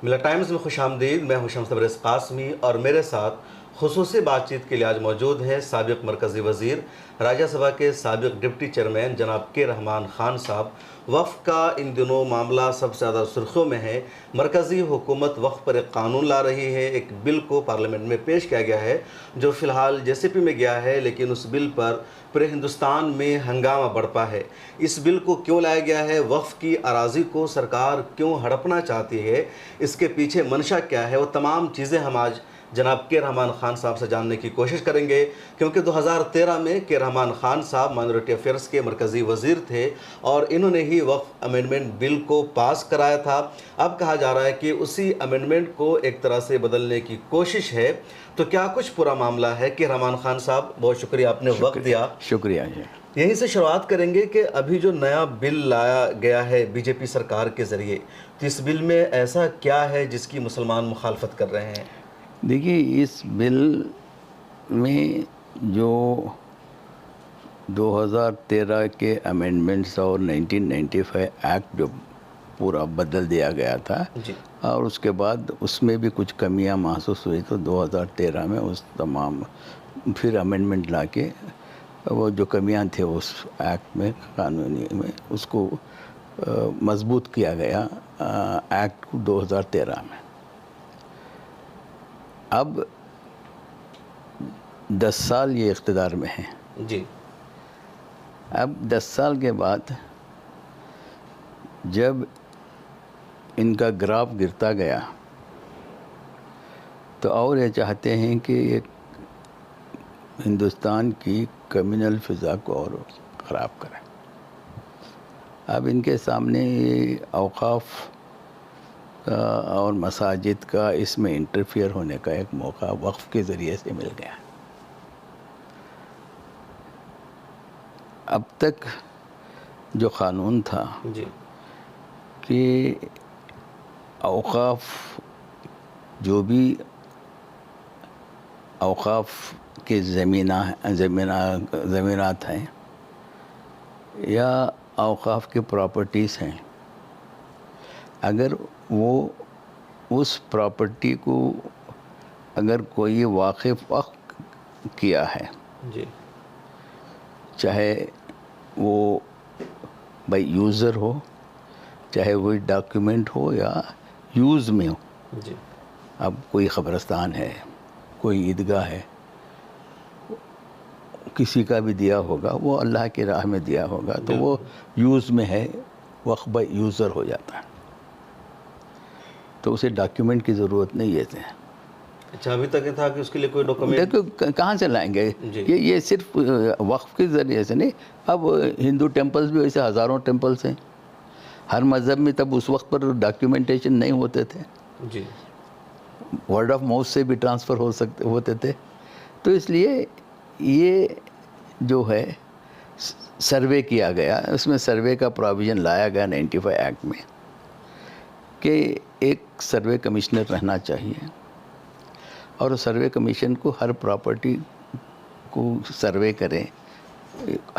ملا ٹائمز میں خوش آمدید. میں ہوں شمس تبریز قاسمی اور میرے ساتھ خصوصی بات چیت کے لیے آج موجود ہیں سابق مرکزی وزیر, راجیہ سبھا کے سابق ڈپٹی چیئرمین جناب کے رحمان خان صاحب. وقف کا ان دنوں معاملہ سب سے زیادہ سرخیوں میں ہے. مرکزی حکومت وقف پر ایک قانون لا رہی ہے, ایک بل کو پارلیمنٹ میں پیش کیا گیا ہے جو فی الحال JCP میں گیا ہے, لیکن اس بل پر پورے ہندوستان میں ہنگامہ برپا ہے. اس بل کو کیوں لایا گیا ہے, وقف کی اراضی کو سرکار کیوں ہڑپنا چاہتی ہے, اس کے پیچھے منشا کیا ہے, وہ تمام چیزیں ہم آج جناب کے رحمان خان صاحب سے جاننے کی کوشش کریں گے, کیونکہ 2013 میں کے رحمان خان صاحب مائنورٹی افیئرز کے مرکزی وزیر تھے اور انہوں نے ہی وقف امینڈمنٹ بل کو پاس کرایا تھا. اب کہا جا رہا ہے کہ اسی امینڈمنٹ کو ایک طرح سے بدلنے کی کوشش ہے. تو کیا کچھ پورا معاملہ ہے؟ کہ رحمان خان صاحب, بہت شکریہ آپ نے وقت دیا. شکریہ جی. یہیں سے شروعات کریں گے کہ ابھی جو نیا بل لایا گیا ہے BJP سرکار کے ذریعے, تو اس بل میں ایسا کیا ہے جس کی مسلمان مخالفت کر رہے ہیں؟ دیکھیے, اس بل میں جو 2013 کے امینڈمنٹس اور 1995 ایکٹ جو پورا بدل دیا گیا تھا, جی, اور اس کے بعد اس میں بھی کچھ کمیاں محسوس ہوئی, تو 2013 میں اس تمام پھر امینڈمنٹ لا کے وہ جو کمیاں تھے اس ایکٹ میں, قانونی میں, اس کو مضبوط کیا گیا ایکٹ 2013 میں. اب 10 سال یہ اقتدار میں ہیں. جی, اب 10 سال کے بعد جب ان کا گراف گرتا گیا تو اور یہ چاہتے ہیں کہ یہ ہندوستان کی کمیونل فضا کو اور خراب کریں. اب ان کے سامنے اوقاف کا اور مساجد کا اس میں انٹرفیئر ہونے کا ایک موقع وقف کے ذریعے سے مل گیا. اب تک جو قانون تھا جی, کہ اوقاف جو بھی اوقاف کے زمینات ہیں یا اوقاف کے پراپرٹیز ہیں, اگر وہ اس پراپرٹی کو اگر کوئی وقف کیا ہے, جی, چاہے وہ بائی یوزر ہو, چاہے وہ ڈاکیومنٹ ہو یا یوز میں ہو. جی, اب کوئی قبرستان ہے, کوئی عیدگاہ ہے, کسی کا بھی دیا ہوگا, وہ اللہ کی راہ میں دیا ہوگا, تو وہ یوز میں ہے, وقف بائی یوزر ہو جاتا ہے, تو اسے ڈاکیومنٹ کی ضرورت نہیں ہے. اچھا, ابھی تک یہ تھا کہ اس کے لیے کوئی ڈاکومنٹ دیکھو کہاں سے لائیں گے. یہ صرف وقف کے ذریعے سے نہیں, اب ہندو ٹیمپلز بھی ویسے ہزاروں ٹیمپلز ہیں. ہر مذہب میں تب اس وقت پر ڈاکیومنٹیشن نہیں ہوتے تھے, جی, ورڈ آف ماؤتھ سے بھی ٹرانسفر ہوتے تھے. تو اس لیے یہ جو ہے سروے کیا گیا, اس میں سروے کا پروویژن لایا گیا 95 ایکٹ میں کہ ایک سروے کمشنر رہنا چاہیے, اور سروے کمیشن کو ہر پراپرٹی کو سروے کریں.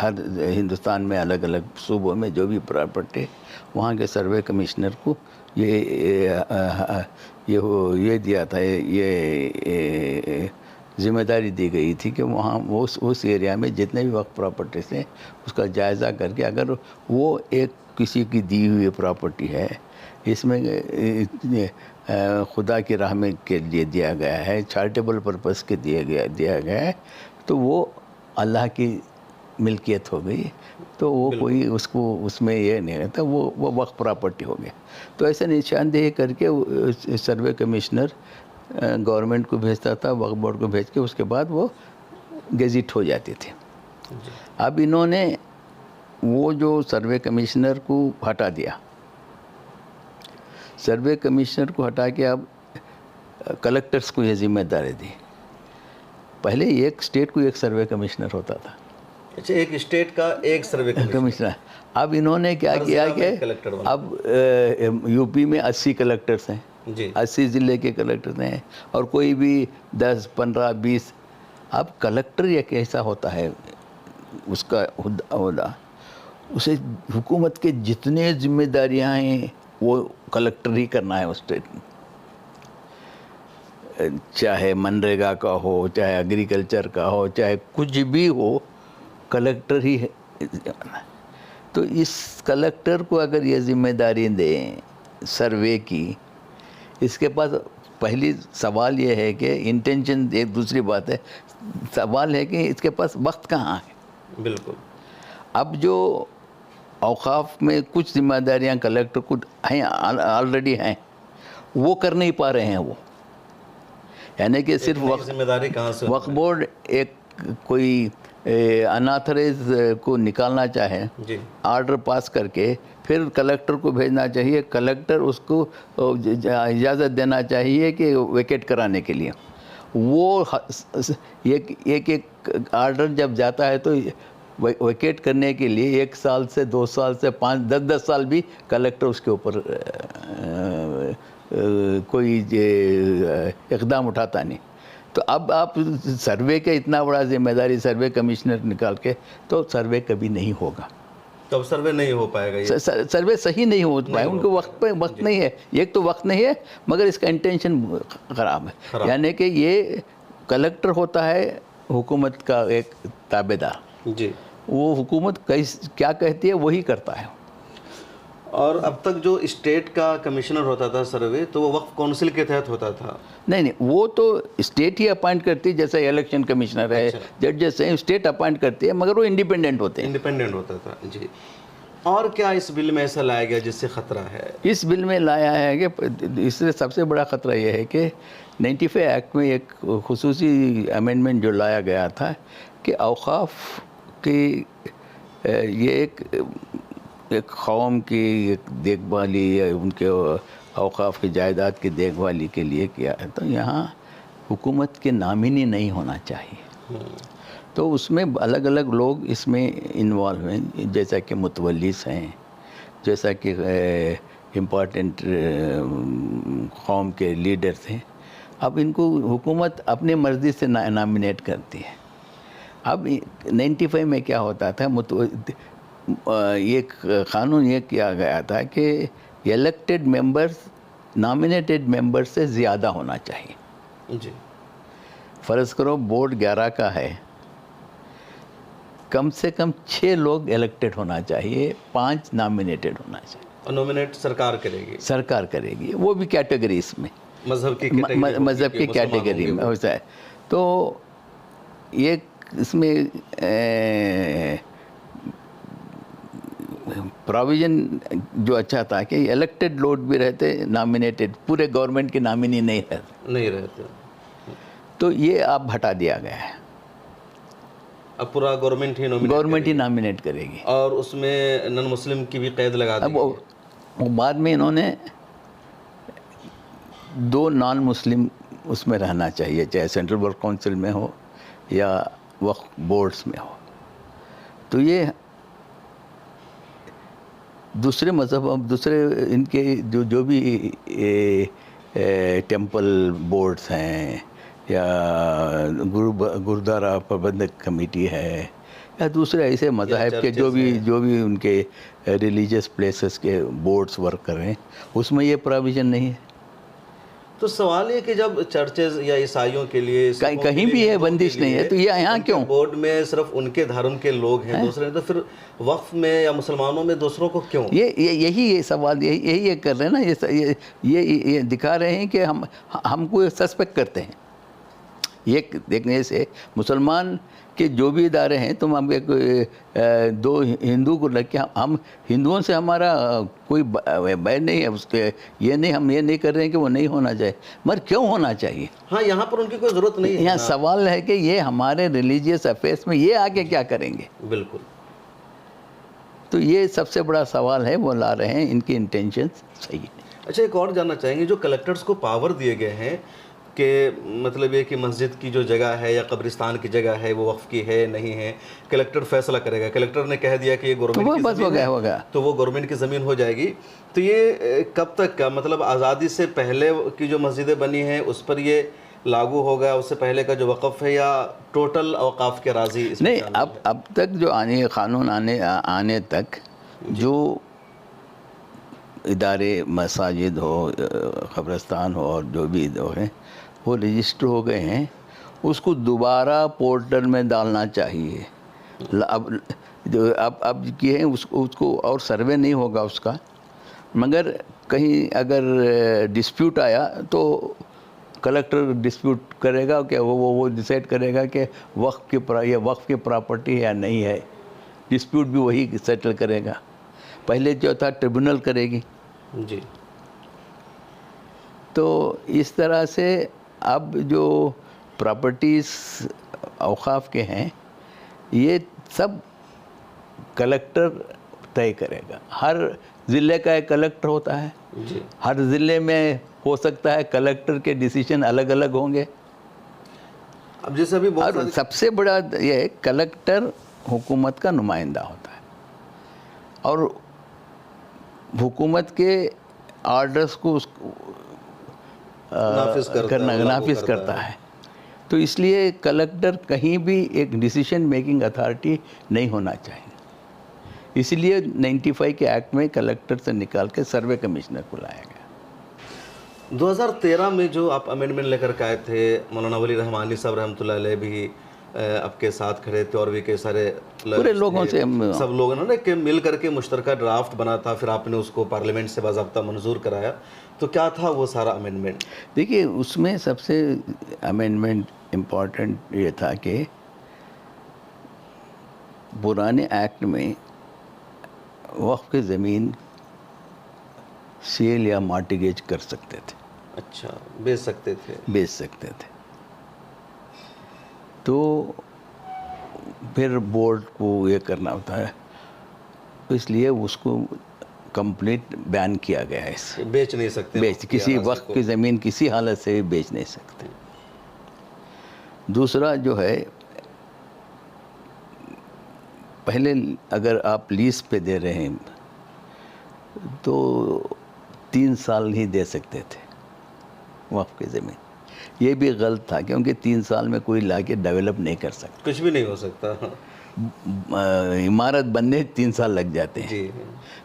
ہر ہندوستان میں الگ الگ صوبوں میں جو بھی پراپرٹی, وہاں کے سروے کمشنر کو یہ دیا تھا, یہ ذمہ داری دی گئی تھی کہ وہاں اس ایریا میں جتنے بھی وقف پراپرٹیز ہیں اس کا جائزہ کر کے, اگر وہ ایک کسی کی دی ہوئی پراپرٹی ہے, اس میں خدا کی راہ میں کے لیے دیا گیا ہے, چیریٹیبل پرپس کے دیا گیا ہے, تو وہ اللہ کی ملکیت ہو گئی, تو وہ کوئی اس کو اس میں یہ نہیں رہتا, وہ وقف پراپرٹی ہو گیا. تو ایسا نشاندہی کر کے سروے کمشنر گورنمنٹ کو بھیجتا تھا, وقف بورڈ کو بھیج کے, اس کے بعد وہ گیزٹ ہو جاتی تھی. اب انہوں نے وہ جو سروے کمشنر کو ہٹا دیا, سروے کمشنر کو ہٹا کے اب کلکٹرز کو یہ ذمہ داری دی. پہلے ایک اسٹیٹ کو ایک سروے کمشنر ہوتا تھا. اچھا, ایک اسٹیٹ کا ایک سروے کمشنر. اب انہوں نے کیا کیا کہ اب UP میں 80 کلکٹرز ہیں, 80 ضلع کے کلکٹرز ہیں, اور کوئی بھی 10, 15, 20. اب کلکٹر یہ کیسا ہوتا ہے, اس کا عہدہ, اسے حکومت کے جتنے ذمہ داریاں ہیں وہ کلکٹر ہی کرنا ہے اس اسٹیٹ میں. چاہے منریگا کا ہو، چاہے ایگریکلچر کا ہو، چاہے کچھ بھی ہو، کلیکٹر ہی ہے۔ تو اس کلیکٹر کو اگر یہ ذمہ داری دیں سروے کی، اس کے پاس پہلی سوال یہ ہے کہ انٹینشن ایک دوسری بات ہے، سوال ہے کہ اس کے پاس وقت کہاں ہے۔ بالکل۔ اب جو اوقاف میں کچھ ذمہ داریاں کلیکٹر کو ہیں، آلریڈی ہیں، وہ کر نہیں پا رہے ہیں وہ، یعنی کہ صرف ذمہ داری کہاں سے؟ وقف بورڈ ایک کوئی اناتھرائز کو نکالنا چاہے، جی، آرڈر پاس کر کے پھر کلیکٹر کو بھیجنا چاہیے، کلیکٹر اس کو اجازت دینا چاہیے کہ ویکیٹ کرانے کے لیے۔ وہ ایک آرڈر جب جاتا ہے تو ویکیٹ کرنے کے لیے 1 سال سے 2 سال سے 5 10 سال بھی کلیکٹر اس کے اوپر کوئی اقدام اٹھاتا نہیں۔ تو اب آپ سروے کا اتنا بڑا ذمہ داری سروے کمشنر نکال کے، تو سروے کبھی نہیں ہوگا، تو اب سروے نہیں ہو پائے گا، یہ سروے صحیح نہیں ہو پائے، ان کو وقت پہ وقت نہیں ہے، ایک تو وقت نہیں ہے، مگر اس کا انٹینشن خراب ہے، یعنی کہ یہ کلیکٹر ہوتا ہے حکومت کا ایک تابع دار، جی، وہ حکومت کیا کہتی ہے وہی کرتا ہے۔ اور اب تک جو اسٹیٹ کا کمشنر ہوتا تھا سروے، تو وہ وقف کونسل کے تحت ہوتا تھا؟ نہیں، وہ تو اسٹیٹ ہی اپائنٹ کرتی ہے، جیسے الیکشن کمشنر ہے، ججز ہیں، اسٹیٹ اپائنٹ کرتی ہے، مگر وہ انڈیپینڈنٹ ہوتے ہیں۔ انڈیپینڈنٹ ہوتا تھا، جی۔ اور کیا اس بل میں ایسا لایا گیا جس سے خطرہ ہے؟ اس بل میں لایا ہے کہ اس سے سب سے بڑا خطرہ یہ ہے کہ 95 ایکٹ میں ایک خصوصی امینڈمنٹ جو لایا گیا تھا کہ اوقاف کی یہ ایک قوم کی ایک دیکھ بھالی، ان کے اوقاف کی جائیداد کی دیکھ بھالی کے لیے کیا ہے، تو یہاں حکومت کے نامینی نہیں ہونا چاہیے۔ تو اس میں الگ الگ لوگ اس میں انوالو ہیں، جیسا کہ متولیز ہیں، جیسا کہ امپارٹنٹ قوم کے لیڈرز ہیں۔ اب ان کو حکومت اپنی مرضی سے نامینیٹ کرتی ہے۔ اب 95 میں کیا ہوتا تھا، ایک قانون یہ کیا گیا تھا کہ الیکٹڈ ممبرز نامینیٹڈ ممبر سے زیادہ ہونا چاہیے۔ جی، فرض کرو بورڈ 11 کا ہے، کم سے کم 6 لوگ الیکٹڈ ہونا چاہیے، 5 نامینیٹڈ ہونا چاہیے، اور نومینیٹ سرکار کرے گی؟ سرکار کرے گی، وہ بھی کیٹیگریز میں، مذہب کی کیٹیگری میں ہوتا ہے۔ تو یہ اس میں پروویژن جو اچھا تھا کہ الیکٹڈ لوگ بھی رہتے، نامینیٹڈ پورے گورنمنٹ کے نامینی نہیں رہتے، تو یہ اب ہٹا دیا گیا ہے، اب پورا گورنمنٹ ہی نامینیٹ کرے گی، اور اس میں نن مسلم کی بھی قید لگا دی۔ اب بعد میں انہوں نے 2 نان مسلم اس میں رہنا چاہیے، چاہے سینٹرل ورک کونسل میں ہو یا وقف بورڈز میں ہو۔ تو یہ دوسرے مذہب، دوسرے ان کے جو بھی ٹیمپل بورڈز ہیں یا گرودوارا پربندھک کمیٹی ہے یا دوسرے ایسے مذاہب کے جو بھی ان کے ریلیجیس پلیسز کے بورڈز ورک کر رہے ہیں، اس میں یہ پروویژن نہیں ہے۔ تو سوال یہ کہ جب چرچز یا عیسائیوں کے لیے کہیں بھی یہ بندش نہیں ہے، تو یہ یہاں کیوں؟ بورڈ میں صرف ان کے دھرم کے لوگ ہیں، دوسرے، تو پھر وقف میں یا مسلمانوں میں دوسروں کو کیوں؟ یہی سوال یہی یہ کر رہے ہیں نا، یہ دکھا رہے ہیں کہ ہم کو سسپیکٹ کرتے ہیں۔ یہ دیکھنے سے مسلمان کے جو بھی ادارے ہیں، تم ہم ایک 2 ہندو کو لگ کے ہم ہندوؤں سے ہمارا کوئی بیر نہیں ہے، اس کے یہ نہیں، ہم یہ نہیں کر رہے ہیں کہ وہ نہیں ہونا چاہیے، مگر کیوں ہونا چاہیے؟ ہاں، یہاں پر ان کی کوئی ضرورت نہیں ہے۔ یہاں سوال ہے کہ یہ ہمارے ریلیجیس افیئرس میں یہ آگے کیا کریں گے؟ بالکل۔ تو یہ سب سے بڑا سوال ہے، وہ لا رہے ہیں، ان کی انٹینشن صحیح نہیں۔ اچھا، ایک اور جاننا چاہیں گے، جو کلیکٹرز کو پاور دیے گئے ہیں کہ مطلب یہ کہ مسجد کی جو جگہ ہے یا قبرستان کی جگہ ہے وہ وقف کی ہے نہیں ہے، کلیکٹر فیصلہ کرے گا، کلیکٹر نے کہہ دیا کہ یہ گورنمنٹ کی زمین ہے تو وہ گورنمنٹ کی زمین ہو جائے گی۔ تو یہ کب تک کا مطلب آزادی سے پہلے کی جو مسجدیں بنی ہیں اس پر یہ لاگو ہوگا، اس سے پہلے کا جو وقف ہے، یا ٹوٹل اوقاف کے راضی؟ نہیں، اب تک جو قانون آنے تک جو ادارے مساجد ہو، قبرستان ہو اور جو بھی ہیں، وہ رجسٹر ہو گئے ہیں اس کو دوبارہ پورٹل میں ڈالنا چاہیے. اب کیے ہیں اس کو اور سروے نہیں ہوگا اس کا, مگر کہیں اگر ڈسپیوٹ آیا تو کلیکٹر ڈسپیوٹ کرے گا کہ وہ ڈیسائیڈ کرے گا کہ یہ وقف کی پراپرٹی ہے یا نہیں ہے. ڈسپیوٹ بھی وہی سیٹل کرے گا. پہلے جو تھا ٹریبونل کرے گی. جی. تو اس طرح سے اب جو پراپرٹیز اوقاف کے ہیں یہ سب کلیکٹر طے کرے گا. ہر ضلع کا ایک کلیکٹر ہوتا ہے. جی. ہر ضلع میں ہو سکتا ہے کلیکٹر کے ڈیسیشن الگ الگ ہوں گے. اب جیسے ابھی اور سب سے بڑا یہ ہے کلیکٹر حکومت کا نمائندہ ہوتا ہے اور حکومت کے آرڈرز کو نافذ کرتا ہے. تو اس لیے کلیکٹر کہیں بھی ایک ڈیسیشن میکنگ اتھارٹی نہیں ہونا چاہیے. اسی لیے 95 کے ایکٹ میں کلیکٹر سے نکال کے سروے کمشنر کو لایا گیا. 2013 میں جو آپ امینڈمنٹ لے کر کے آئے تھے, مولانا ولی رحمانی صاحب رحمۃ اللہ علیہ بھی آپ کے ساتھ کھڑے تھے اور بھی کئی سارے پورے لوگوں سے سب لوگوں نے کہ مل کر کے مشترکہ ڈرافٹ بنا تھا, پھر آپ نے اس کو پارلیمنٹ سے باضابطہ منظور کرایا. تو کیا تھا وہ سارا امینڈمنٹ؟ دیکھیے اس میں سب سے امینڈمنٹ امپورٹنٹ یہ تھا کہ پرانے ایکٹ میں وقف کی زمین سیل یا مارٹیگیج کر سکتے تھے. اچھا, بیچ سکتے تھے. تو پھر بورڈ کو یہ کرنا ہوتا ہے, اس لیے اس کو کمپلیٹ بین کیا گیا ہے. بیچ نہیں سکتے, کسی وقت کی زمین کسی حالت سے بیچ نہیں سکتے. دوسرا جو ہے, پہلے اگر آپ لیز پہ دے رہے ہیں تو 3 سال ہی دے سکتے تھے وقف کی زمین. یہ بھی غلط تھا کیونکہ 3 سال میں کوئی لا کے ڈیولپ نہیں کر سکتا. کچھ بھی نہیں ہو سکتا. عمارت بننے 3 سال لگ جاتے ہیں. جی.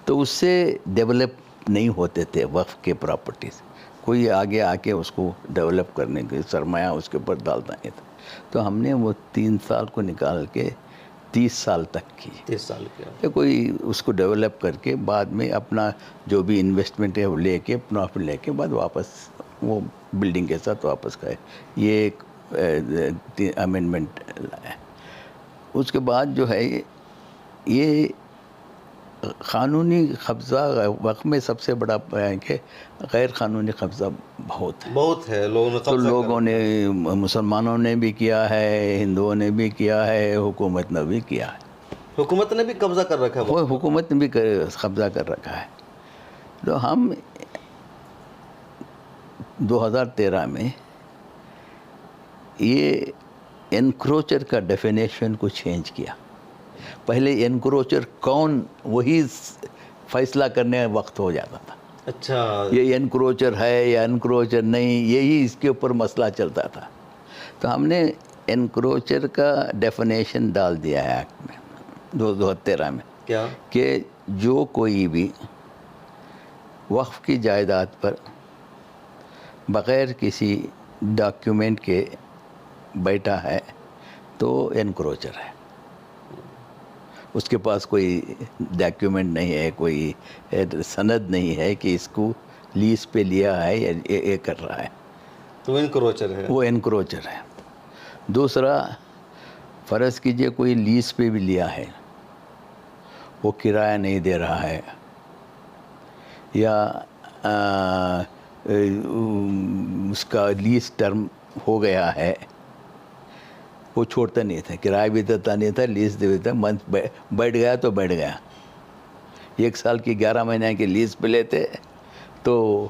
تو اس سے ڈیولپ نہیں ہوتے تھے وقف کے پراپرٹیز. کوئی آگے آ کے اس کو ڈیولپ کرنے کے سرمایہ اس کے اوپر ڈالتا نہیں تھا. تو ہم نے وہ 3 سال کو نکال کے 30 سال تک کی. 30 سال کیا کہ کوئی اس کو ڈیولپ کر کے بعد میں اپنا جو بھی انویسٹمنٹ ہے وہ لے کے پروفٹ لے کے بعد واپس وہ بلڈنگ کے ساتھ واپس کرے. یہ ایک امینڈمنٹ لایا. اس کے بعد جو ہے یہ قانونی قبضہ وقف میں سب سے بڑا ہے کہ غیر قانونی قبضہ بہت ہے. لوگوں نے مسلمانوں نے بھی کیا ہے, ہندوؤں نے بھی کیا ہے, حکومت نے بھی کیا ہے. حکومت نے بھی قبضہ کر رکھا ہے. حکومت نے بھی قبضہ کر رکھا ہے. تو ہم 2013 میں یہ انکروچر کا ڈیفینیشن کو چینج کیا. پہلے انکروچر کون, وہی فیصلہ کرنے وقت ہو جاتا تھا. اچھا, یہ انکروچر ہے یا انکروچر نہیں, یہی اس کے اوپر مسئلہ چلتا تھا. تو ہم نے انکروچر کا ڈیفینیشن ڈال دیا ہے ایکٹ میں 2013 میں. کیا کہ جو کوئی بھی وقف کی جائیداد پر بغیر کسی ڈاکیومنٹ کے بیٹھا ہے تو انکروچر ہے. اس کے پاس کوئی ڈاکیومنٹ نہیں ہے, کوئی سند نہیں ہے کہ اس کو لیز پہ لیا ہے یا یہ کر رہا ہے, تو انکروچر ہے. وہ انکروچر ہے. دوسرا, فرض کیجئے کوئی لیز پہ بھی لیا ہے, وہ کرایہ نہیں دے رہا ہے یا اس کا لیز ٹرم ہو گیا ہے, وہ چھوڑتا نہیں تھا, کرایہ بھی دیتا نہیں تھا, لیز دیتا, منتھ بیٹھ گیا تو بیٹھ گیا. 1 سال کی 11 مہینے کی لیز پہ لیتے تو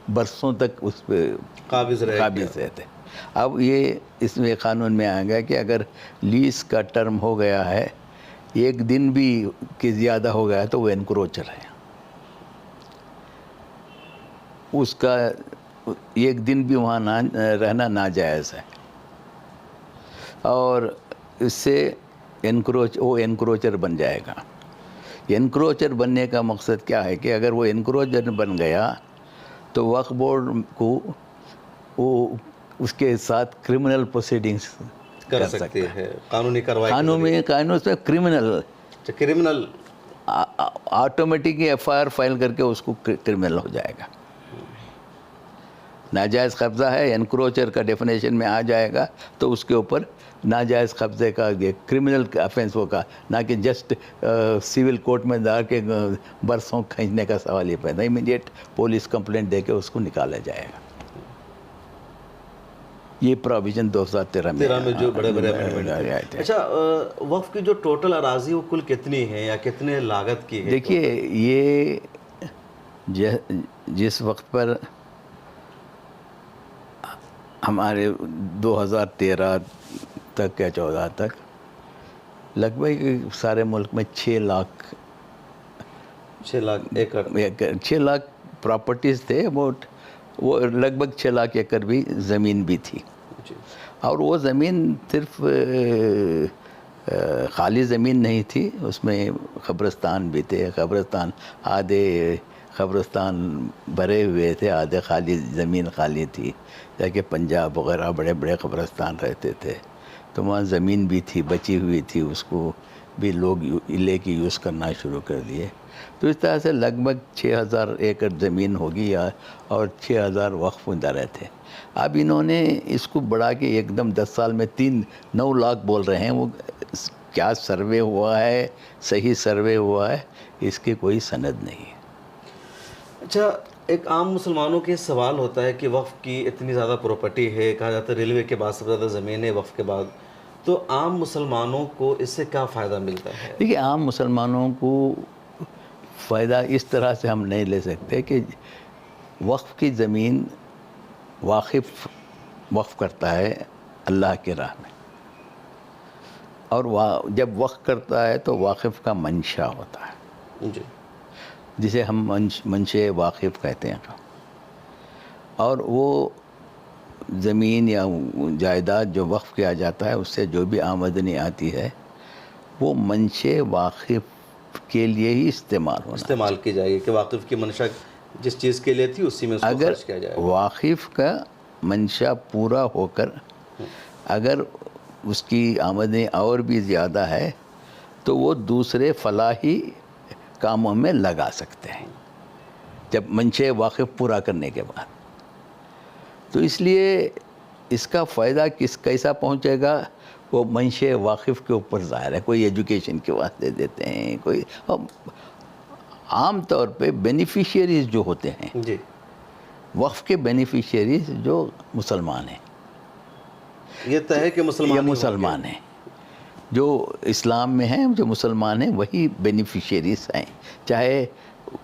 برسوں تک اس پہ قابض رہتے. اب یہ اس میں قانون میں آ گیا کہ اگر لیز کا ٹرم ہو گیا ہے 1 دن بھی کہ زیادہ ہو گیا تو وہ انکروچر ہے. اس کا 1 دن بھی وہاں رہنا ناجائز ہے, اور اس سے وہ انکروچر بن جائے گا. انکروچر بننے کا مقصد کیا ہے کہ اگر وہ انکروچر بن گیا تو وقف بورڈ کو وہ اس کے ساتھ کرمنل پروسیڈنگس کر سکتے ہیں، قانونی کارروائی قانون میں criminal criminal automatic F I R file کر کے اس کو کرمنل ہو جائے گا. ناجائز قبضہ ہے، انکروچر کا ڈیفینیشن میں آ جائے گا تو اس کے اوپر ناجائز قبضے کا کرمنل افینس ہوگا، نہ کہ جسٹ سول کورٹ میں جا کے برسوں کھینچنے کا سوال یہ پیدا. امیڈیٹ پولیس کمپلینٹ دے کے اس کو نکالا جائے گا. یہ پروویژن 2013 میں جو بڑے آئے تھے. اچھا، وقف کی جو ٹوٹل اراضی وہ کل کتنی ہے یا کتنے لاگت کی ہے؟ دیکھیے، یہ جس وقت پر ہمارے 2013 تک یا 14 تک لگ بھگ سارے ملک میں 6 لاکھ ایکڑ 6 لاکھ پراپرٹیز تھے. وہ لگ بھگ 6 لاکھ ایکڑ بھی زمین بھی تھی. اور وہ زمین صرف خالی زمین نہیں تھی، اس میں قبرستان بھی تھے. قبرستان آدھے قبرستان بھرے ہوئے تھے، آدھے خالی زمین خالی تھی. جیسے پنجاب وغیرہ بڑے بڑے قبرستان رہتے تھے تو وہاں زمین بھی تھی، بچی ہوئی تھی، اس کو بھی لوگ لے کے یوز کرنا شروع کر دیے. تو اس طرح سے لگ بھگ 6000 ایکڑ زمین ہوگی اور 6000 وقف ہوتا رہتے. اب انہوں نے اس کو بڑھا کے ایک دم 10 سال میں 9 لاکھ بول رہے ہیں. وہ کیا سروے ہوا ہے، صحیح سروے ہوا ہے، اس کی کوئی سند نہیں ہے. اچھا، ایک عام مسلمانوں کے سوال ہوتا ہے کہ وقف کی اتنی زیادہ پراپرٹی ہے، کہا جاتا ہے ریلوے کے بعد سب سے زیادہ زمین ہے وقف کے بعد، تو عام مسلمانوں کو اس سے کیا فائدہ ملتا ہے؟ دیکھیے، عام مسلمانوں کو فائدہ اس طرح سے ہم نہیں لے سکتے کہ وقف کی زمین واقف وقف کرتا ہے اللہ کے راہ میں، اور جب وقف کرتا ہے تو واقف کا منشا ہوتا ہے، جی، جسے ہم منشے واقف کہتے ہیں. اور وہ زمین یا جائیداد جو وقف کیا جاتا ہے اس سے جو بھی آمدنی آتی ہے وہ منشے واقف کے لیے ہی استعمال کی جائے گی، کہ واقف کی منشا جس چیز کے لیے تھی اسی میں اس کو خرچ کیا جائے گا. اگر واقف کا منشا پورا ہو کر اگر اس کی آمدنی اور بھی زیادہ ہے تو وہ دوسرے فلاحی کاموں میں لگا سکتے ہیں جب منشے واقف پورا کرنے کے بعد. تو اس لیے اس کا فائدہ کیسا پہنچے گا وہ منشے واقف کے اوپر ظاہر ہے. کوئی ایجوکیشن کے واسطے دیتے ہیں، کوئی عام طور پہ بینیفیشیریز جو ہوتے ہیں جی، وقف کے بینیفیشیریز جو مسلمان ہیں، یہ طے ہے کہ مسلمان ہیں، جو اسلام میں ہیں، جو مسلمان ہیں وہی بینیفیشیریز ہیں، چاہے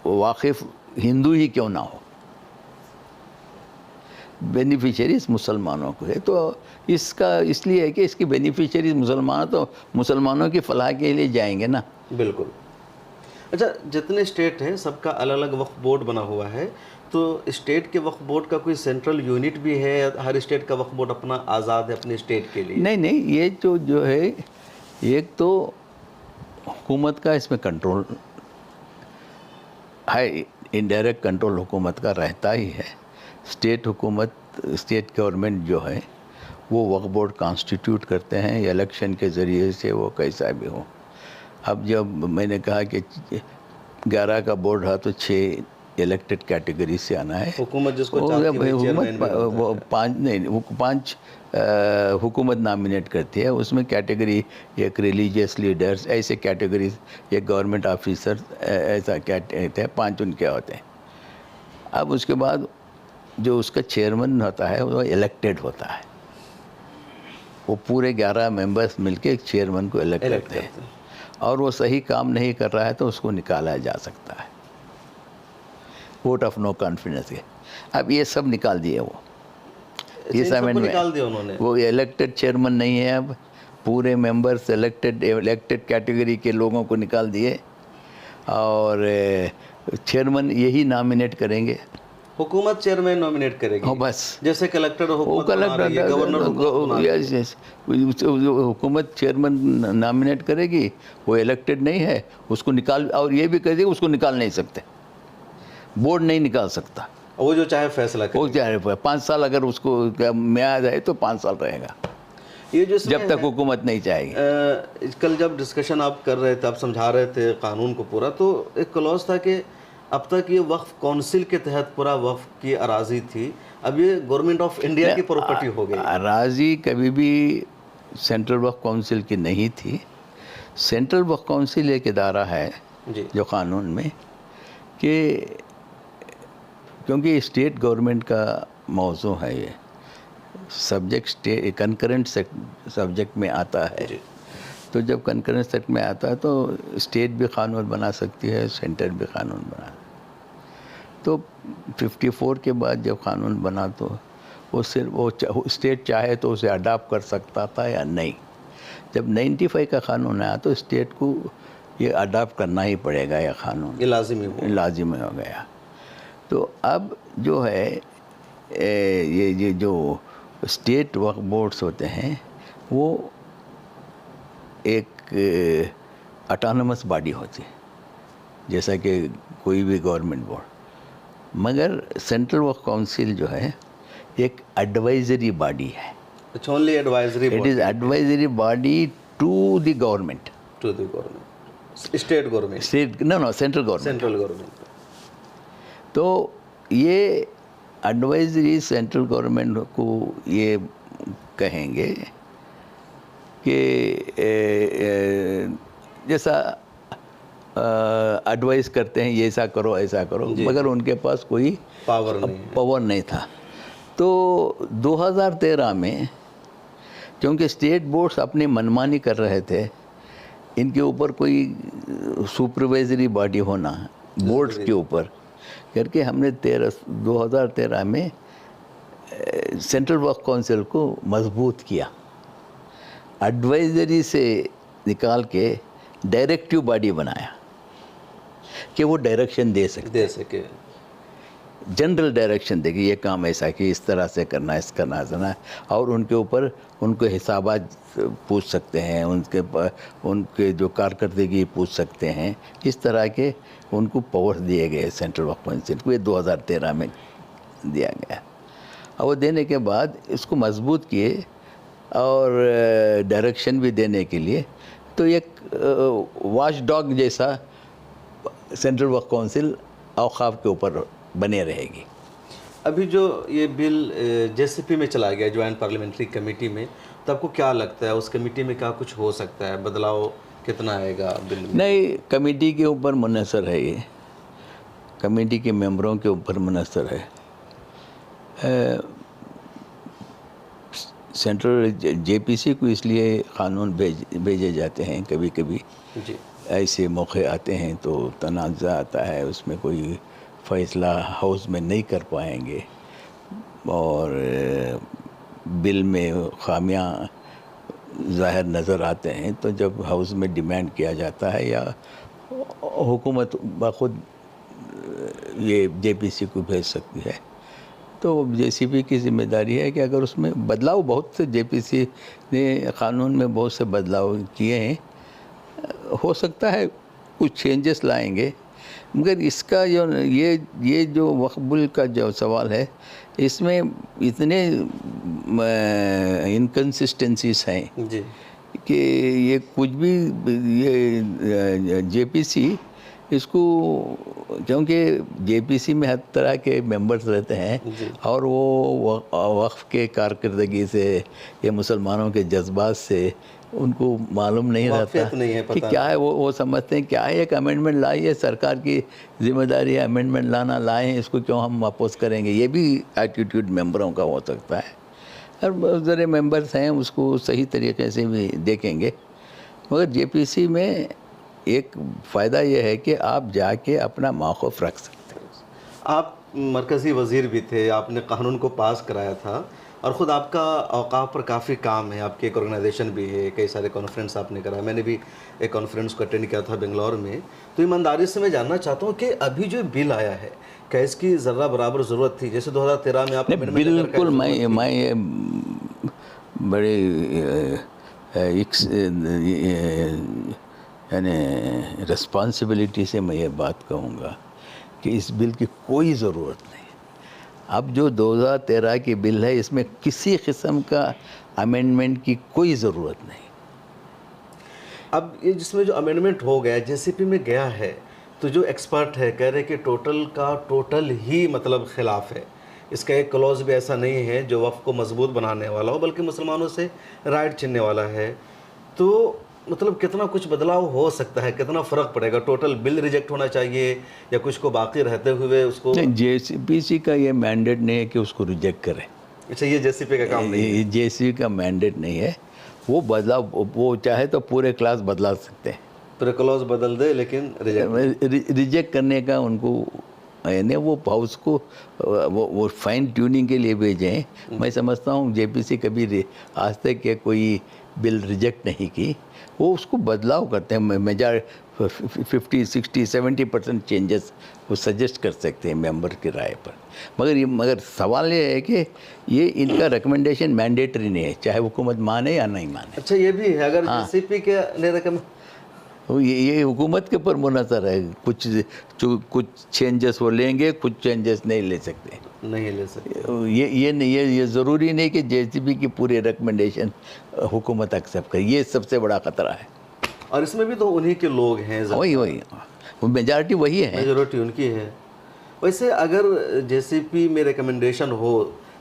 واقف ہندو ہی کیوں نہ ہو، بینیفیشریز مسلمانوں کو ہے. تو اس لیے ہے کہ اس کی بینیفیشریز مسلمانوں کی فلاح کے لیے جائیں گے نا. بالکل. اچھا، جتنے اسٹیٹ ہیں سب کا الگ الگ وقف بورڈ بنا ہوا ہے، تو اسٹیٹ کے وقف بورڈ کا کوئی سینٹرل یونٹ بھی ہے؟ ہر اسٹیٹ کا وقف بورڈ اپنا آزاد ہے اپنے اسٹیٹ کے لیے؟ نہیں، یہ جو ہے ایک تو حکومت کا اس میں کنٹرول ہے، انڈائریکٹ کنٹرول حکومت کا رہتا ہی ہے. اسٹیٹ گورنمنٹ جو ہے وہ وقف بورڈ کانسٹیٹیوٹ کرتے ہیں الیکشن کے ذریعے سے، وہ کیسا بھی ہو. اب جب میں نے کہا کہ 11 کا بورڈ ہے تو 6 الیکٹڈ کیٹیگری سے آنا ہے. حکومت جس کو چاہتی ہے وہ 5 حکومت نامینیٹ کرتی ہے. اس میں کیٹیگری ایک ریلیجیس لیڈرز، ایسے کیٹیگریز، ایک گورنمنٹ آفیسر، ایسا کہتے ہیں 5 ان کے ہوتے ہیں. اب اس کے بعد جو اس کا چیئرمین ہوتا ہے وہ الیکٹڈ ہوتا ہے. وہ پورے 11 ممبرز مل کے ایک چیئرمین کو الیکٹ کرتے ہیں، اور وہ صحیح کام نہیں کر رہا ہے تو اس کو نکالا جا سکتا ہے ووٹ آف نو کانفیڈنس کے. اب یہ سب نکال دیے، وہ اس نکال دیا انہوں نے. وہ الیکٹڈ چیئرمین نہیں ہے، اب پورے ممبرز الیکٹڈ کیٹیگری کے لوگوں کو نکال دیے، اور چیئرمین یہی نامینیٹ کریں گے. حکومت چیئرمین نامینیٹ کرے گی، بس جیسے کلیکٹر حکومت چیئرمین نامینیٹ کرے گی. وہ الیکٹڈ نہیں ہے، اس کو نکال، اور یہ بھی کہہ دے گی اس کو نکال نہیں سکتے، بورڈ نہیں نکال سکتا. وہ جو چاہے فیصلہ وہ کرے. چاہے 5 سال اگر اس کو میں آ جائے تو 5 سال رہے گا، یہ جو اس جب میں تک حکومت نہیں چاہے گی. کل جب ڈسکشن آپ کر رہے تھے، آپ سمجھا رہے تھے قانون کو پورا، تو ایک کلوز تھا کہ اب تک یہ وقف کونسل کے تحت پورا وقف کی اراضی تھی، اب یہ گورنمنٹ آف انڈیا کی پراپرٹی ہو گئی. اراضی کبھی بھی سینٹرل وقف کونسل کی نہیں تھی. سینٹرل وقف کونسل ایک ادارہ ہے جی جو قانون میں کہ کیونکہ اسٹیٹ گورنمنٹ کا موضوع ہے، یہ سبجیکٹ کنکرنٹ سبجیکٹ میں آتا ہے. جی تو جب کنکرنٹ سیٹ میں آتا ہے تو اسٹیٹ بھی قانون بنا سکتی ہے، سینٹر بھی قانون بنا. تو 54 کے بعد جب قانون بنا تو وہ صرف وہ اسٹیٹ چاہے تو اسے اڈاپٹ کر سکتا تھا یا نہیں. جب 95 کا قانون آیا تو اسٹیٹ کو یہ اڈاپٹ کرنا ہی پڑے گا، یہ قانون یہ لازمی ہو. لازم ہو گیا. تو اب جو ہے یہ جو اسٹیٹ وقف بورڈز ہوتے ہیں وہ ایک اٹانومس باڈی ہوتی ہے جیسا کہ کوئی بھی گورنمنٹ بورڈ، مگر سینٹرل وقف کونسل جو ہے ایک ایڈوائزری باڈی ہے. اچھا، only advisory it is advisory body to the government. To the government, state government, central government. Central government. تو یہ ایڈوائزری سینٹرل گورنمنٹ کو یہ کہیں گے کہ جیسا ایڈوائز کرتے ہیں یہ ایسا کرو ایسا کرو، مگر ان کے پاس کوئی پاور نہیں تھا. تو 2013 میں کیونکہ اسٹیٹ بورڈز اپنی منمانی کر رہے تھے، ان کے اوپر کوئی سپروائزری باڈی ہونا بورڈز کے اوپر کر کے ہم نے 2013 میں سینٹرل وقف کونسل کو مضبوط کیا. ایڈوائزری سے نکال کے ڈائریکٹیو باڈی بنایا کہ وہ ڈائریکشن دے سکے، جنرل ڈائریکشن دے کہ یہ کام ایسا کہ اس طرح سے کرنا ہے، اس کرنا ہے، اور ان کے اوپر ان کو حسابات پوچھ سکتے ہیں، ان کے جو کارکردگی پوچھ سکتے ہیں. اس طرح کے ان کو پاور دیے گئے سینٹرل وقف کونسل کو. یہ 2013 میں دیا گیا، اور وہ دینے کے بعد اس کو مضبوط کیے اور ڈائریکشن بھی دینے کے لیے. تو ایک واچ ڈاگ جیسا سینٹرل وقف کونسل اوقاف کے اوپر بنے رہے گی. ابھی جو یہ بل جے سی پی میں چلا گیا، جوائنٹ پارلیمنٹری کمیٹی میں، تو آپ کو کیا لگتا ہے اس کمیٹی میں کیا کچھ ہو سکتا ہے؟ بدلاؤ کتنا آئے گا بل میں؟ نہیں، کمیٹی کے اوپر منحصر ہے، یہ کمیٹی کے ممبروں کے اوپر منحصر ہے. سینٹرل جے پی سی کو اس لیے قانون بھیجے جاتے ہیں، کبھی کبھی جی ایسے موقع آتے ہیں تو تنازع آتا ہے، اس میں کوئی فیصلہ ہاؤس میں نہیں کر پائیں گے اور بل میں خامیاں ظاہر نظر آتے ہیں، تو جب ہاؤس میں ڈیمانڈ کیا جاتا ہے یا حکومت بخود یہ جے پی سی کو بھیج سکتی ہے. تو جے سی پی کی ذمہ داری ہے کہ اگر اس میں بدلاؤ، بہت سے جے پی سی نے قانون میں بہت سے بدلاؤ کیے ہیں، ہو سکتا ہے کچھ چینجز لائیں گے، مگر اس کا یہ جو وقف بل کا جو سوال ہے، اس میں اتنے انکنسسٹنسیز ہیں جی کہ یہ کچھ بھی یہ جے پی سی اس کو، کیونکہ جے پی سی میں ہر طرح کے ممبرز رہتے ہیں اور وہ وقف کے کارکردگی سے یا مسلمانوں کے جذبات سے ان کو معلوم نہیں رہتا کہ کیا ہے. وہ سمجھتے ہیں کیا ہے، ایک امینڈمنٹ لائی ہے، سرکار کی ذمہ داری ہے امینڈمنٹ لانا، لائیں، اس کو کیوں ہم اپوز کریں گے. یہ بھی ایٹیٹیوڈ ممبروں کا ہو سکتا ہے، اور بہت سارے ممبرز ہیں اس کو صحیح طریقے سے بھی دیکھیں گے. مگر جے پی سی میں ایک فائدہ یہ ہے کہ آپ جا کے اپنا موقف رکھ سکتے ہیں. آپ مرکزی وزیر بھی تھے، آپ نے قانون کو پاس کرایا تھا، اور خود آپ کا اوقاف پر کافی کام ہے، آپ کی ایک آرگنائزیشن بھی ہے، کئی سارے کانفرنس آپ نے کرایا. میں نے بھی ایک کانفرنس کو اٹینڈ کیا تھا بنگلور میں. تو ایمانداری سے میں جاننا چاہتا ہوں کہ ابھی جو بل آیا ہے، کیا اس کی ذرہ برابر ضرورت تھی؟ جیسے 2013 میں آپ نے بالکل، میں بڑے یعنی رسپانسبلٹی سے میں یہ بات کہوں گا کہ اس بل کی کوئی ضرورت نہیں. اب جو 2013 کی بل ہے اس میں کسی قسم کا امینڈمنٹ کی کوئی ضرورت نہیں. اب یہ جس میں جو امینڈمنٹ ہو گیا جے سی پی میں گیا ہے تو جو ایکسپرٹ ہے کہہ رہے کہ ٹوٹل کا ٹوٹل ہی مطلب خلاف ہے. اس کا ایک کلوز بھی ایسا نہیں ہے جو وقف کو مضبوط بنانے والا ہو بلکہ مسلمانوں سے رائٹ چھیننے والا ہے. تو مطلب کتنا کچھ بدلاؤ ہو سکتا ہے, کتنا فرق پڑے گا؟ ٹوٹل بل ریجیکٹ ہونا چاہیے یا کچھ کو باقی رہتے ہوئے اس کو؟ جے سی پی سی کا یہ مینڈیٹ نہیں ہے کہ اس کو ریجیکٹ کرے. اچھا, یہ جے سی پی کا کام نہیں ہے. جے سی پی کا مینڈیٹ نہیں ہے. وہ بدلاؤ وہ چاہے تو پورے کلاس بدلا سکتے ہیں, پورے کلوز بدل دے, لیکن ریجیکٹ کرنے کا ان کو یعنی وہ ہاؤس کو وہ فائن ٹیوننگ کے لیے بھیجیں. میں سمجھتا ہوں جے پی سی کبھی آج تک کہ کوئی بل ریجیکٹ نہیں کی. وہ اس کو بدلاؤ کرتے ہیں, 50-60-70% چینجز وہ سجیسٹ کر سکتے ہیں ممبر کی رائے پر. مگر سوال یہ ہے کہ یہ ان کا ریکمنڈیشن مینڈیٹری نہیں ہے, چاہے حکومت مانے یا نہیں مانے. اچھا, یہ بھی ہے اگر جے سی پی کے نے یہ حکومت کے اوپر منحصر ہے. کچھ چینجز وہ لیں گے, کچھ چینجز نہیں لے سکتے. یہ ضروری نہیں کہ جے سی پی کی پوری ریکمنڈیشن حکومت ایکسیپٹ کرے. یہ سب سے بڑا خطرہ ہے. اور اس میں بھی تو انہی کے لوگ ہیں, وہی میجارٹی وہی ہے, میجورٹی ان کی ہے. ویسے اگر جے سی پی میں ریکمنڈیشن ہو,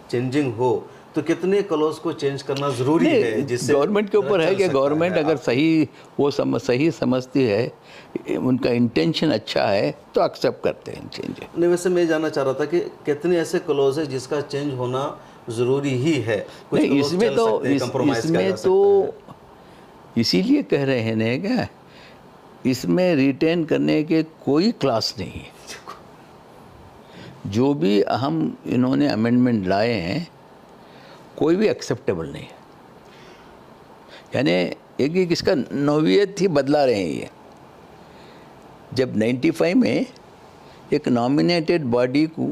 چینجنگ ہو, تو کتنے کلوز کو چینج کرنا ضروری ہے؟ جس سے گورنمنٹ کے اوپر ہے کہ گورنمنٹ اگر صحیح سمجھتی ہے, ان کا انٹینشن اچھا ہے تو ایکسیپٹ کرتے ہیں چینج. نہیں, ویسے میں جاننا چاہ رہا تھا کہ کتنے ایسے کلوز ہیں جس کا چینج ہونا ضروری ہی ہے؟ نہیں, اس میں تو اسی لیے کہہ رہے ہیں نا کہ اس میں ریٹین کرنے کے کوئی کلاس نہیں ہے. جو بھی اہم انہوں نے امینڈمنٹ لائے ہیں کوئی بھی ایکسیپٹیبل نہیں ہے. یعنی ایک اس کا نوعیت ہی بدلا رہے ہیں. یہ جب 95 میں ایک نامینیٹڈ باڈی کو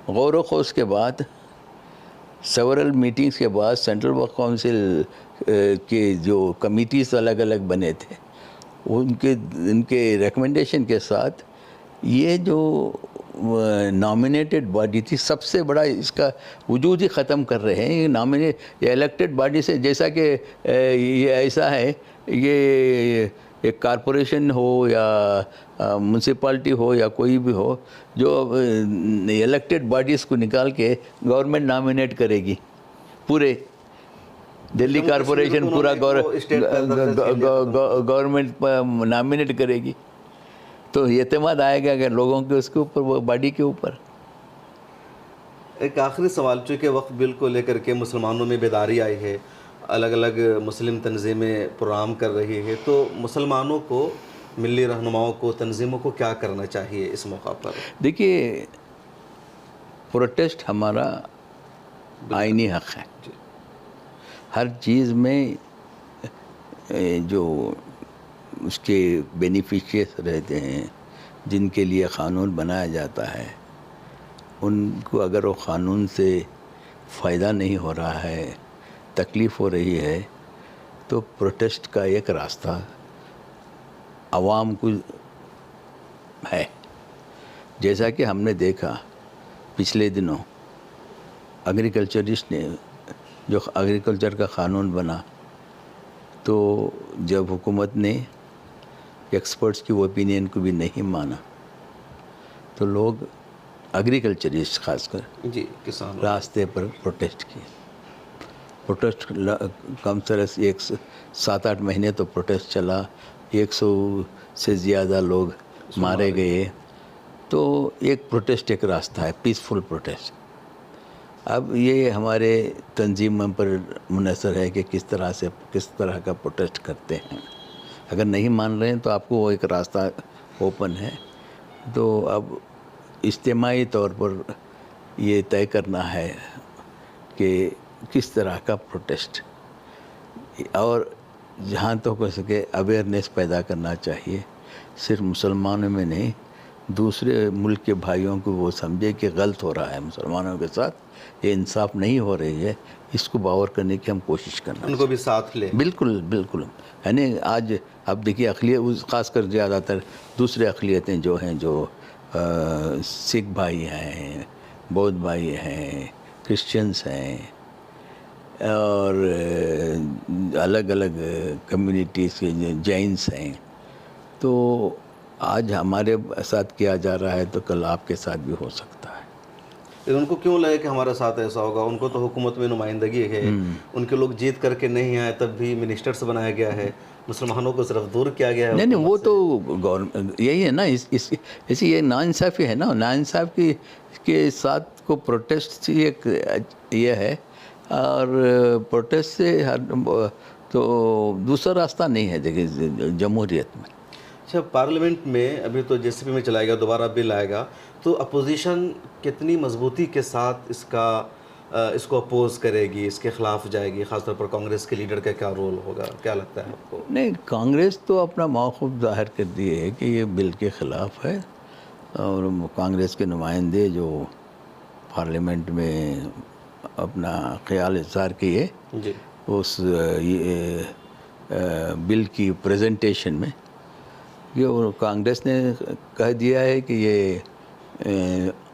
غور و خوض کے بعد, سیورل میٹنگز کے بعد, سینٹرل ورک کونسل کے جو کمیٹیز الگ الگ بنے تھے, ان کے ریکمنڈیشن کے ساتھ یہ جو نامینیٹڈ باڈی تھی, سب سے بڑا اس کا وجود ہی ختم کر رہے ہیں. یہ الیکٹڈ باڈی سے, جیسا کہ یہ ایسا ہے, یہ ایک کارپوریشن ہو یا میونسپلٹی ہو یا کوئی بھی ہو, جو الیکٹڈ باڈیز کو نکال کے گورنمنٹ نامینیٹ کرے گی. پورے دلی کارپوریشن پورا گورنمنٹ نامینیٹ کرے گی, تو اعتماد آئے گا کہ لوگوں کے اس کے اوپر, وہ باڈی کے اوپر. ایک آخری سوال, چونکہ وقف بل کو لے کر کے مسلمانوں میں بیداری آئی ہے, الگ الگ مسلم تنظیمیں پروگرام کر رہی ہے, تو مسلمانوں کو, ملی رہنماؤں کو, تنظیموں کو کیا کرنا چاہیے اس موقع پر؟ دیکھیے, پروٹیسٹ ہمارا آئینی حق ہے. ہر چیز میں جو اس کے بینیفیشیئرس رہتے ہیں, جن کے لیے قانون بنایا جاتا ہے, ان کو اگر وہ قانون سے فائدہ نہیں ہو رہا ہے, تکلیف ہو رہی ہے, تو پروٹیسٹ کا ایک راستہ عوام کو ہے. جیسا کہ ہم نے دیکھا پچھلے دنوں ایگریکلچرسٹ نے, جو ایگریکلچر کا قانون بنا, تو جب حکومت نے ایکسپرٹس کی اوپینین کو بھی نہیں مانا, تو لوگ ایگریکلچرسٹ خاص کر کسان راستے پر پروٹیسٹ کیے. پروٹیسٹ کم سے کم 7-8 مہینے تو پروٹیسٹ چلا, 100 سے زیادہ لوگ مارے گئے. تو ایک پروٹیسٹ ایک راستہ ہے, پیسفل پروٹیسٹ. اب یہ ہمارے تنظیموں پر منحصر ہے کہ کس طرح کا پروٹیسٹ کرتے ہیں. اگر نہیں مان رہے ہیں تو آپ کو وہ ایک راستہ اوپن ہے. تو اب اجتماعی طور پر یہ طے کرنا ہے کہ کس طرح کا پروٹیسٹ, اور جہاں تک ہو سکے اویئرنیس پیدا کرنا چاہیے. صرف مسلمانوں میں نہیں, دوسرے ملک کے بھائیوں کو وہ سمجھے کہ غلط ہو رہا ہے مسلمانوں کے ساتھ, یہ انصاف نہیں ہو رہی ہے. اس کو باور کرنے کی ہم کوشش کرنا, ان کو بھی ساتھ لیں. بالکل بالکل. یعنی آج اب دیکھیے اقلیت, خاص کر زیادہ تر دوسرے اقلیتیں جو ہیں, جو سکھ بھائی ہیں, بودھ بھائی ہیں، کرسچنس ہیں، اور الگ الگ کمیونٹیز کے جینس ہیں. تو آج ہمارے ساتھ کیا جا رہا ہے تو کل آپ کے ساتھ بھی ہو سکتا ہے. لیکن ان کو کیوں لگے کہ ہمارے ساتھ ایسا ہوگا؟ ان کو تو حکومت میں نمائندگی ہے، ان کے لوگ جیت کر کے نہیں آئے تب بھی منسٹرز بنایا گیا ہے، مسلمانوں کو صرف دور کیا گیا ہے. نہیں وہ تو گورنمنٹ یہی ہے نا، اسی یہ ناانصافی ہے نا. ناانصافی کے ساتھ کو پروٹیسٹ ایک یہ ہے، اور پروٹیسٹ سے تو دوسرا راستہ نہیں ہے دیکھیے جمہوریت میں. اچھا، پارلیمنٹ میں ابھی تو جے سی پی میں چلائے گا، دوبارہ بل آئے گا، تو اپوزیشن کتنی مضبوطی کے ساتھ اس کو اپوز کرے گی، اس کے خلاف جائے گی؟ خاص طور پر کانگریس کے لیڈر کا کیا رول ہوگا، کیا لگتا ہے آپ کو؟ نہیں، کانگریس تو اپنا موقف ظاہر کر دی ہے کہ یہ بل کے خلاف ہے، اور کانگریس کے نمائندے جو پارلیمنٹ میں اپنا خیال اظہار کیے جی. اس بل کی پریزنٹیشن میں، یہ کانگریس نے کہہ دیا ہے کہ یہ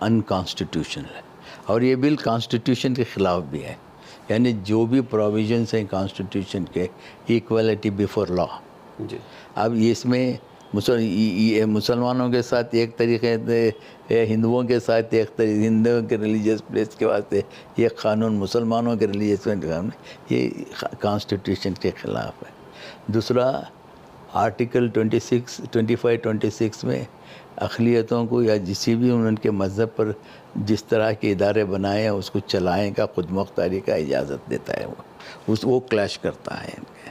انکانسٹیٹیوشنل ہے، اور یہ بل کانسٹیٹیوشن کے خلاف بھی ہے. یعنی جو بھی پروویژنس ہیں کانسٹیٹیوشن کے، ایکویلٹی بیفور لا. جی. اب اس میں مسلمانوں کے ساتھ ایک طریقے سے، ہندوؤں کے ساتھ ایک طریقے، ہندوؤں کے ریلیجیس پلیس کے واسطے یہ قانون، مسلمانوں کے ریلیجیس یہ کانسٹیٹیوشن کے خلاف ہے. دوسرا آرٹیکل 25-26 میں اقلیتوں کو یا کسی بھی ان کے مذہب پر جس طرح کے ادارے بنائے ہیں اس کو چلائیں کا خود مختاری کا اجازت دیتا ہے. وہ کلیش کرتا ہے ان کے.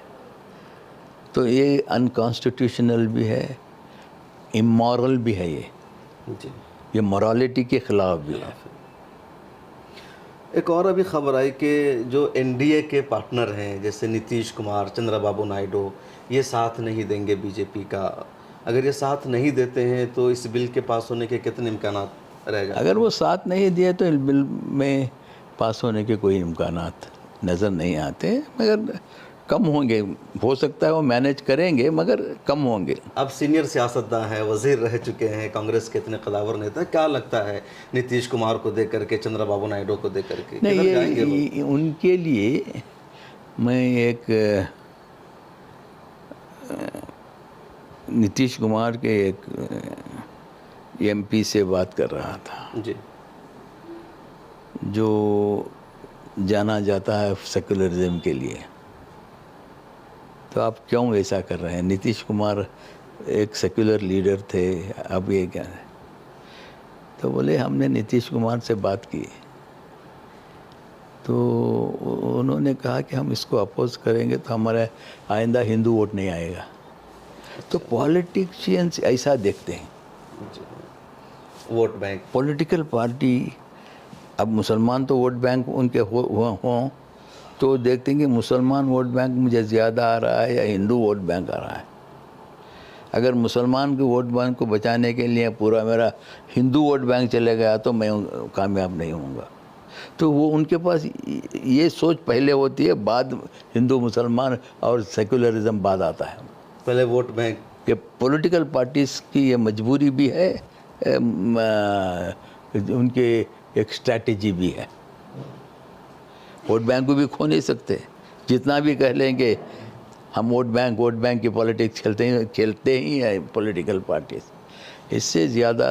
تو یہ انکانسٹیٹیوشنل بھی ہے، امورل بھی ہے. یہ morality کے خلاف بھی ہے. ایک اور ابھی خبر آئی کہ جو این ڈی اے کے پارٹنر ہیں جیسے نتیش کمار، چندرا بابو نائیڈو، یہ ساتھ نہیں دیں گے بی جے پی کا. اگر یہ ساتھ نہیں دیتے ہیں تو اس بل کے پاس ہونے کے کتنے امکانات رہ جائیں؟ اگر وہ ساتھ نہیں دیے تو اس بل میں پاس ہونے کے کوئی امکانات نظر نہیں آتے، مگر کم ہوں گے. ہو سکتا ہے وہ مینیج کریں گے مگر کم ہوں گے. اب سینئر سیاستداں ہیں، وزیر رہ چکے ہیں، کانگریس کے اتنے قداور نیتا، کیا لگتا ہے نتیش کمار کو دیکھ کر کے، چندرا بابو نائیڈو کو دیکھ کر کے کدھر جائیں گے وہ؟ نہیں، ان کے لیے میں ایک نتیش کمار کے ایک ایم پی سے بات کر رہا تھا، جی. جو جانا جاتا ہے سیکولرزم کے لیے. تو آپ کیوں ایسا کر رہے ہیں؟ نتیش کمار ایک سیکولر لیڈر تھے، اب یہ کیا ہے؟ تو بولے ہم نے نتیش کمار سے بات کی تو انہوں نے کہا کہ ہم اس کو اپوز کریں گے تو ہمارا آئندہ ہندو ووٹ نہیں آئے گا. تو پولیٹیشینس ایسا دیکھتے ہیں، ووٹ بینک. پولیٹیکل پارٹی، اب مسلمان تو ووٹ بینک ان کے ہوں تو دیکھتے ہیں کہ مسلمان ووٹ بینک مجھے زیادہ آ رہا ہے یا ہندو ووٹ بینک آ رہا ہے. اگر مسلمان کے ووٹ بینک کو بچانے کے لیے پورا میرا ہندو ووٹ بینک چلے گیا تو میں کامیاب نہیں ہوں گا. تو وہ ان کے پاس یہ سوچ پہلے ہوتی ہے، بعد ہندو مسلمان اور سیکولرزم بعد آتا ہے. پہلے ووٹ بینک. کہ پولیٹیکل پارٹیز کی یہ مجبوری بھی ہے، ان کے ایک اسٹریٹجی بھی ہے. ووٹ بینک کو بھی کھو نہیں سکتے، جتنا بھی کہہ لیں گے ہم ووٹ بینک کی پولیٹکس کھیلتے ہی ہیں پولیٹیکل پارٹیز. اس سے زیادہ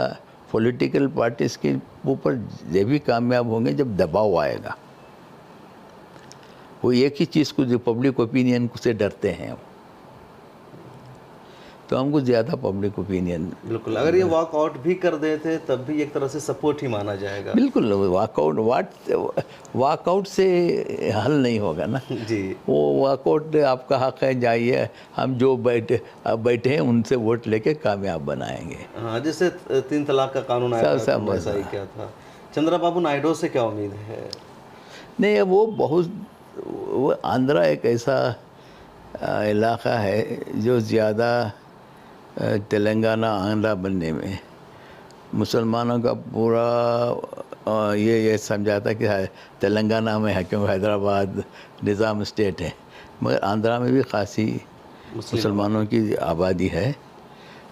پولیٹیکل پارٹیز کے اوپر یہ بھی کامیاب ہوں گے جب دباؤ آئے گا. وہ ایک ہی چیز کو، جو پبلک اوپینین سے ڈرتے ہیں، تو ہم کو زیادہ پبلک اوپینین. بالکل. اگر یہ واک آؤٹ بھی کر دیتے تب بھی ایک طرح سے سپورٹ ہی مانا جائے گا. بالکل. واک آؤٹ سے حل نہیں ہوگا نا. جی. وہ واک آؤٹ آپ کا حق ہے، جائیے، ہم جو بیٹھے ہیں ان سے ووٹ لے کے کامیاب بنائیں گے. ہاں، جیسے 3 طلاق کا قانون آیا تھا تو ایسا ہی کیا تھا. چندرا بابو نائیڈو سے کیا امید ہے؟ نہیں، وہ آندھرا ایک ایسا علاقہ ہے جو زیادہ تلنگانہ آندھرا بننے میں مسلمانوں کا پورا یہ سمجھاتا کہ تلنگانہ میں ہے کیونکہ حیدرآباد نظام اسٹیٹ ہے، مگر آندھرا میں بھی خاصی مسلمانوں کی آبادی ہے.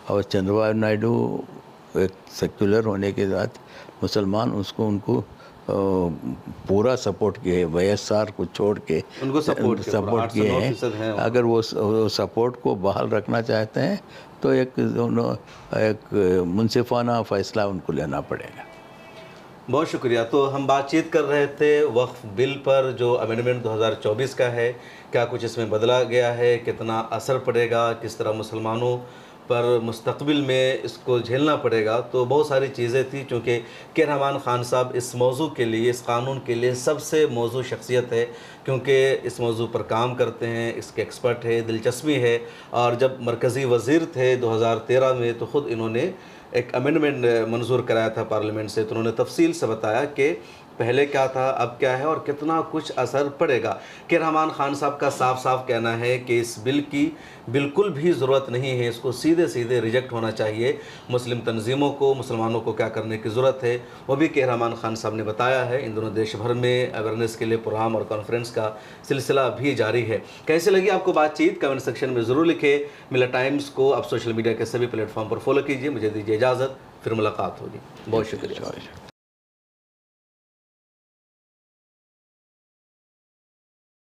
اور چندرا بابو نائیڈو ایک سیکولر ہونے کے ساتھ مسلمان اس کو ان کو پورا سپورٹ کیے، WSR کو چھوڑ کے ان کو سپورٹ کیے ہیں۔ اگر وہ سپورٹ کو بحال رکھنا چاہتے ہیں تو ایک منصفانہ فیصلہ ان کو لینا پڑے گا۔ بہت شکریہ۔ تو ہم بات چیت کر رہے تھے وقف بل پر جو امینڈمنٹ 2024 کا ہے، کیا کچھ اس میں بدلا گیا ہے، کتنا اثر پڑے گا، کس طرح مسلمانوں پر مستقبل میں اس کو جھیلنا پڑے گا۔ تو بہت ساری چیزیں تھیں، چونکہ کے رحمان خان صاحب اس موضوع کے لیے، اس قانون کے لیے سب سے موضوع شخصیت ہے، کیونکہ اس موضوع پر کام کرتے ہیں، اس کے ایکسپرٹ ہے، دلچسپی ہے۔ اور جب مرکزی وزیر تھے 2013 میں تو خود انہوں نے ایک امینڈمنٹ منظور کرایا تھا پارلیمنٹ سے، تو انہوں نے تفصیل سے بتایا کہ پہلے کیا تھا، اب کیا ہے اور کتنا کچھ اثر پڑے گا۔ کے رحمان خان صاحب کا صاف صاف کہنا ہے کہ اس بل کی بالکل بھی ضرورت نہیں ہے، اس کو سیدھے سیدھے ریجیکٹ ہونا چاہیے۔ مسلم تنظیموں کو، مسلمانوں کو کیا کرنے کی ضرورت ہے وہ بھی کے رحمان خان صاحب نے بتایا ہے۔ ان دونوں دیش بھر میں اویئرنیس کے لیے پروگرام اور کانفرنس کا سلسلہ بھی جاری ہے۔ کیسے لگی آپ کو بات چیت؟ کمنٹ سیکشن میں ضرور لکھیں۔ ملا ٹائمز کو آپ سوشل میڈیا کے سبھی پلیٹ فارم پر فالو کیجیے۔ مجھے دیجیے اجازت، پھر ملاقات ہوگی۔ بہت شکریہ۔